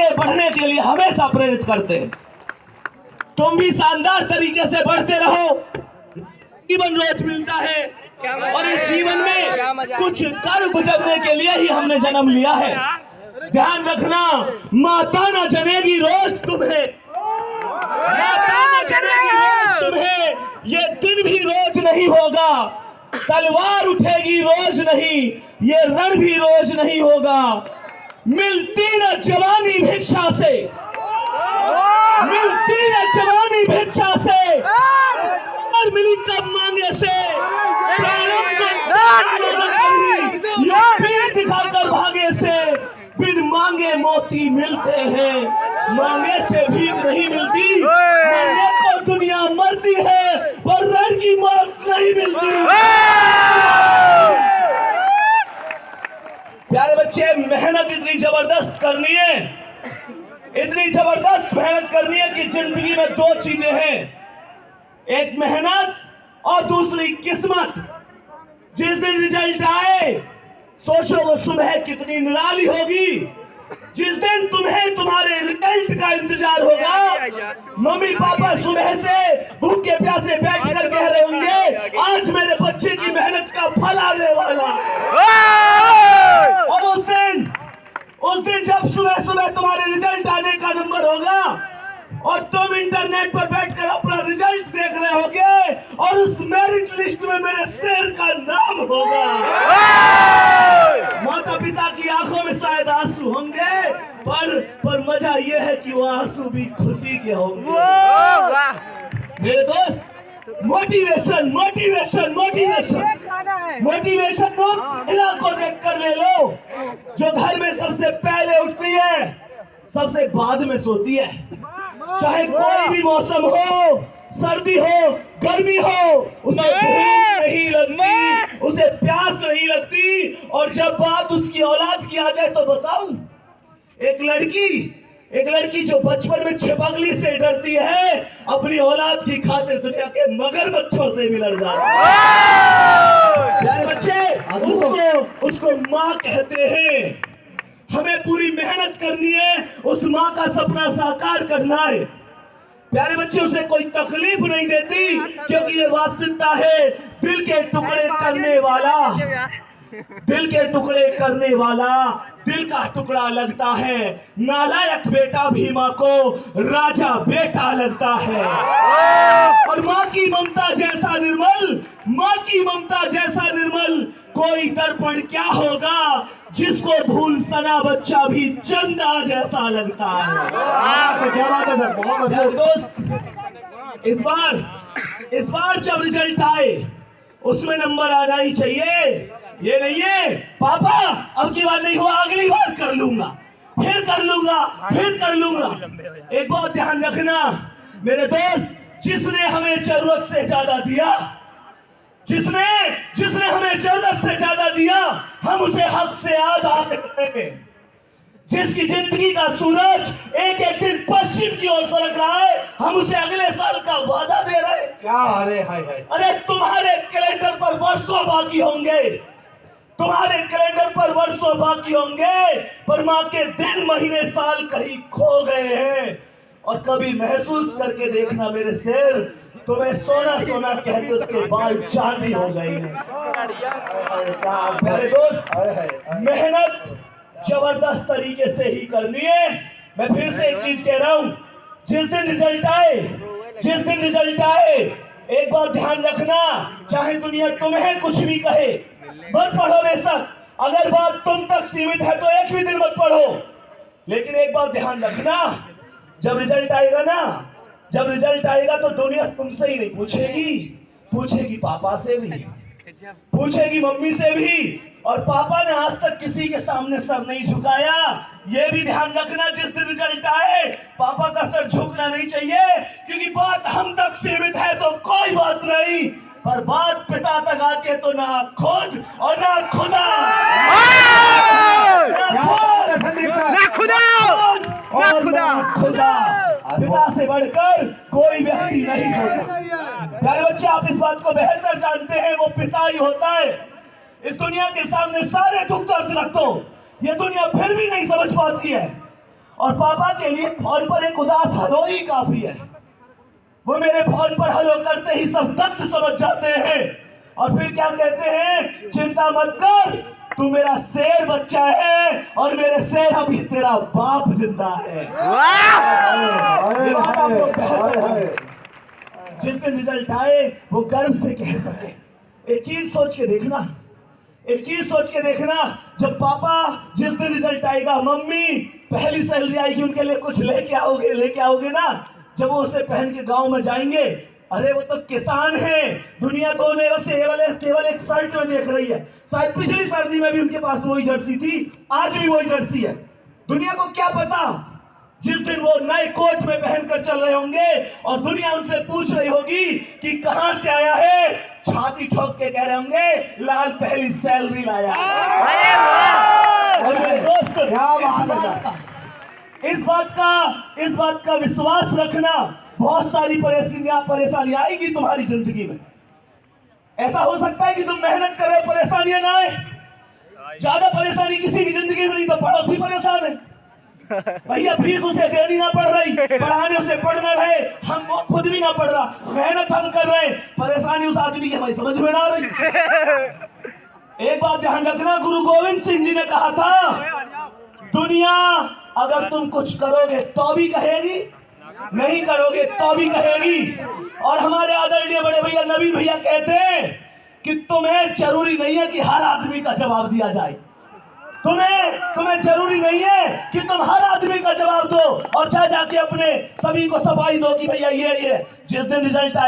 आगे बढ़ने के लिए हमेशा प्रेरित करते। तुम भी शानदार तरीके से बढ़ते रहो। जीवन रोज मिलता है और इस जीवन में कुछ कर गुजरने के लिए ही हमने जन्म लिया है। ध्यान रखना, माता न जनेगी रोज तुम्हें, माता न जनेगी रोज तुम्हें, ये दिन भी रोज नहीं होगा। तलवार उठेगी रोज नहीं, ये रण भी रोज नहीं होगा। मिलती न जवानी भिक्षा से, मिलती न जवानी भिक्षा से, और मिली कब मांगे से। प्राणों को ये पीर दिखाकर भागे से, बिन मांगे मोती मिलते हैं, मांगे से भीख नहीं मिलती। मरने को दुनिया मरती है पर रण की मौत नहीं मिलती। प्यारे बच्चे, मेहनत इतनी जबरदस्त करनी है, इतनी जबरदस्त मेहनत करनी है कि जिंदगी में दो चीजें हैं, एक मेहनत और दूसरी किस्मत। जिस दिन रिजल्ट आए सोचो वो सुबह कितनी निराली होगी। जिस दिन तुम्हें तुम्हारे रिजल्ट का इंतजार होगा, मम्मी पापा सुबह से भूखे प्यासे बैठ कर कह रहे होंगे आज मेरे बच्चे की मेहनत का फल आने वाला। और उस दिन जब सुबह सुबह तुम्हारे रिजल्ट आने का नंबर होगा और तुम इंटरनेट पर बैठकर अपना रिजल्ट देख रहे होगे और उस मेरिट लिस्ट में मेरे शेर का नाम होगा। माता पिता की आंखों में शायद आंसू होंगे पर मजा यह है कि वो आंसू भी खुशी के होंगे। मेरे दोस्त, मोटिवेशन मोटिवेशन मोटिवेशन मोटिवेशन महिला को देख कर ले लो, जो घर में सबसे पहले उठती है, सबसे बाद में सोती है। चाहे कोई भी मौसम हो, सर्दी हो, गर्मी हो, उसे भूख नहीं लगती, उसे प्यास नहीं लगती। और जब बात उसकी औलाद की आ जाए तो बताऊं, एक लड़की जो बचपन में छिपकली से डरती है, अपनी औलाद की खातिर दुनिया के मगरमच्छों से भी लड़ जाती है। प्यारे बच्चे, उसको माँ कहते हैं। हमें पूरी मेहनत करनी है, उस माँ का सपना साकार करना है। प्यारे बच्चे, उसे कोई तकलीफ नहीं देती क्योंकि ये वास्तविकता है। दिल के टुकड़े करने वाला, दिल के टुकड़े करने वाला दिल का टुकड़ा लगता है। नालायक बेटा भी माँ को राजा बेटा लगता है। और माँ की ममता जैसा निर्मल, माँ की ममता जैसा निर्मल कोई दर्पण क्या होगा, जिसको भूल सना बच्चा भी चंदा जैसा लगता है। तो क्या बात है सर, बहुत अच्छा दोस्त, इस बार जब रिजल्ट आए उसमें नंबर आना ही चाहिए। ये नहीं है पापा अब की बार नहीं हुआ, अगली बार कर लूंगा, फिर कर लूंगा, फिर कर लूंगा। एक बात ध्यान रखना मेरे दोस्त, जिसने हमें जरूरत से ज्यादा दिया, जिसने हमें जरूरत से ज्यादा दिया, हम उसे हक से आधा देंगे। जिसकी जिंदगी का सूरज एक एक दिन पश्चिम की ओर सरक रहा है, हम उसे अगले साल का वादा दे रहे हैं। क्या? अरे हाय हाय, अरे तुम्हारे कैलेंडर पर वर्षों बाकी होंगे, तुम्हारे कैलेंडर पर वर्षों बाकी होंगे, पर माँ के दिन महीने साल कहीं खो गए हैं। और कभी महसूस करके देखना मेरे शेर, तुम्हें सोना सोना कहते उसके बाल चांदी हो गए हैं। मेरे दोस्त, मेहनत जबरदस्त तरीके से ही करनी है। मैं फिर से एक चीज कह रहा हूं, जिस दिन रिजल्ट आए एक बात ध्यान रखना, चाहे दुनिया तुम्हें कुछ भी कहे, मत पढ़ो बेशक। अगर बात तुम तक सीमित है तो एक भी दिन मत पढ़ो, लेकिन एक बात ध्यान रखना, जब रिजल्ट आएगा तो दुनिया तुमसे ही नहीं पूछेगी पापा से भी, पूछेगी मम्मी से भी। और पापा ने आज तक किसी के सामने सर नहीं झुकाया। ये भी ध्यान रखना, जिस दिन रिजल्ट आए पापा का सर झुकना नहीं चाहिए, क्योंकि बात हम तक सीमित है तो कोई बात नहीं, पर बात पिता तक आती है तो ना खुद और ना खुदा, ना खुदा पिता से बढ़कर कोई व्यक्ति नहीं होता। प्यारे बच्चे, आप इस बात को बेहतर जानते हैं, वो पिता ही होता है। इस दुनिया के सामने सारे दुख दर्द रख दो, ये दुनिया फिर भी नहीं समझ पाती है। और पापा के लिए फोन पर एक उदास हेलो ही काफी है। वो मेरे फोन पर हेलो करते ही सब तथ्य समझ जाते हैं और फिर क्या कहते हैं, चिंता मत कर, तू मेरा शेर बच्चा है और मेरे शेर अभी तेरा बाप जिंदा है। ये बात आप लोग बेहतर जानें। जिस दिन रिजल्ट आए वो गर्व से कह सके। एक चीज सोच के देखना, एक चीज सोच के देखना, जब पापा जिस दिन रिजल्ट आएगा, मम्मी पहली सैलरी आएगी, उनके लिए कुछ लेके आओगे ना, जब वो उसे पहन के गांव में जाएंगे, अरे वो तो किसान है, दुनिया तो उन्हें बस केवल एक शर्ट में देख रही है। शायद पिछली सर्दी में भी उनके पास वही जर्सी थी, आज भी वही जर्सी है। दुनिया को क्या पता, जिस दिन वो नए कोट में पहनकर चल रहे होंगे और दुनिया उनसे पूछ रही होगी कि कहां से आया है, छाती ठोक के कह रहे होंगे लाल पहली सैलरी लाया। दोस्त, इस बात का विश्वास रखना, बहुत सारी परेशानियां आएगी तुम्हारी जिंदगी में। ऐसा हो सकता है कि तुम मेहनत कर रहे हो, परेशानियां ना आए। ज्यादा परेशानी किसी की जिंदगी में नहीं तो पड़ोसी परेशान है, भैया फीस उसे देनी ना पड़ रही, पढ़ाने उसे पढ़ना रहे, हम खुद भी ना पढ़ रहा, मेहनत हम कर रहे, परेशानी उस आदमी की हमारी समझ में ना आ रही। एक बात ध्यान रखना, गुरु गोविंद सिंह जी ने कहा था, दुनिया अगर तुम कुछ करोगे तो भी कहेगी, नहीं करोगे तो भी कहेगी। और हमारे आदरणीय बड़े भैया नवीन भैया कहते हैं कि तुम्हें जरूरी नहीं है कि हर आदमी का जवाब दिया जाए, तुम्हें जरूरी नहीं है कि तुम हर आदमी का जवाब दो और जाके अपने सभी को सफाई दो कि भैया ये जिस दिन रिजल्ट आए